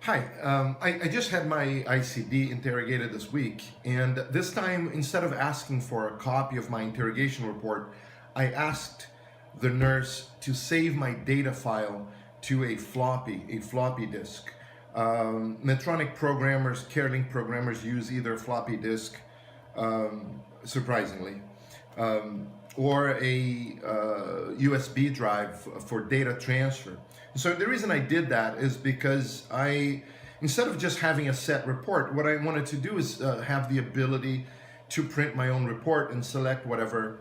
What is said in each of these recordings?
Hi, I just had my ICD interrogated this week, and this time, instead of asking for a copy of my interrogation report, I asked the nurse to save my data file to a floppy disk. Medtronic programmers, CareLink programmers use either a floppy disk, surprisingly, or a USB drive for data transfer. So the reason I did that is because instead of just having a set report, what I wanted to do is have the ability to print my own report and select whatever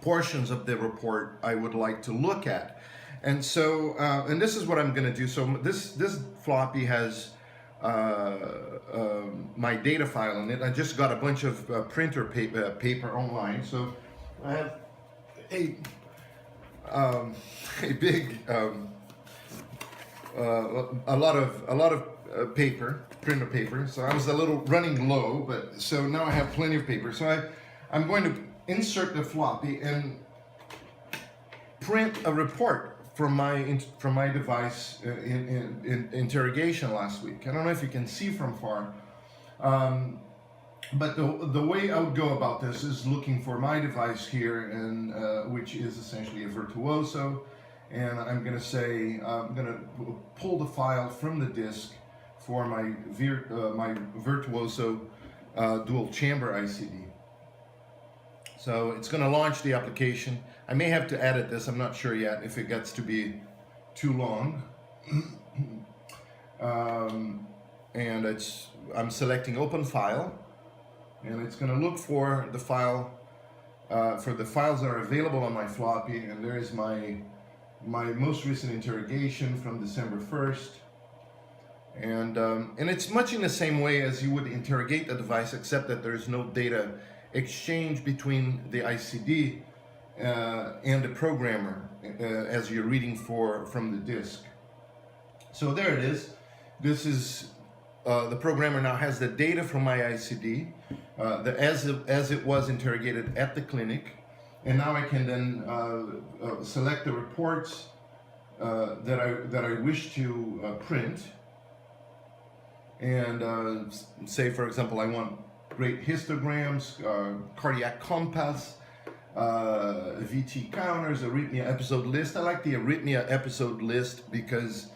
portions of the report I would like to look at. And so, and this is what I'm going to do. So this floppy has my data file in it. I just got a bunch of printer paper online. So I have a big a lot of paper, printer paper. So I was a little running low, but so now I have plenty of paper. So I'm going to insert the floppy and print a report from my device in interrogation last week. I don't know if you can see from far, but the way I would go about this is looking for my device here, and which is essentially a Virtuoso. And I'm going to say, I'm going to pull the file from the disk for my Virtuoso dual chamber ICD. So it's going to launch the application. I may have to edit this, I'm not sure yet if it gets to be too long. And I'm selecting open file, and it's going to look for the file, for the files that are available on my floppy, and there is my most recent interrogation from December 1st, and it's much in the same way as you would interrogate the device, except that there's no data exchange between the ICD and the programmer as you're reading from the disk. So there it is. This is the programmer now has the data from my ICD as it was interrogated at the clinic. And now I can then select the reports that I wish to print, and say, for example, I want rate histograms, cardiac compass, VT counters, arrhythmia episode list. I like the arrhythmia episode list because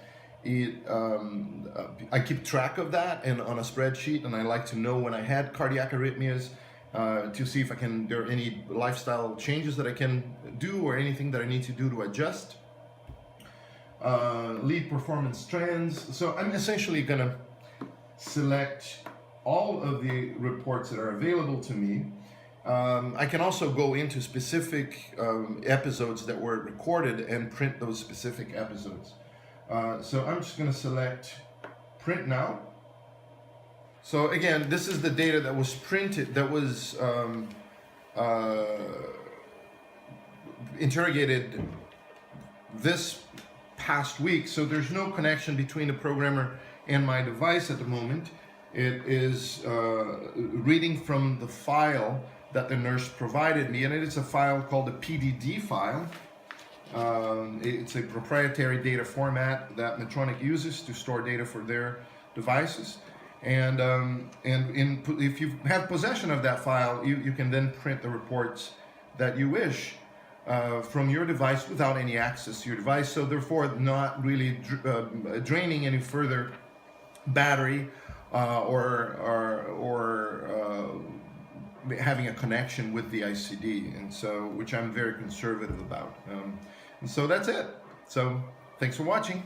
I keep track of that on a spreadsheet, and I like to know when I had cardiac arrhythmias. To see if there are any lifestyle changes that I can do or anything that I need to do to adjust. Lead performance trends. So I'm essentially going to select all of the reports that are available to me. I can also go into specific episodes that were recorded and print those specific episodes. So I'm just going to select print now. So again, this is the data that was printed, that was interrogated this past week. So there's no connection between the programmer and my device at the moment. It is reading from the file that the nurse provided me, and it is a file called a PDD file. It's a proprietary data format that Medtronic uses to store data for their devices. And if you have possession of that file, you can then print the reports that you wish from your device without any access to your device. So therefore, not really draining any further battery or having a connection with the ICD, and so which I'm very conservative about. And so that's it. So thanks for watching.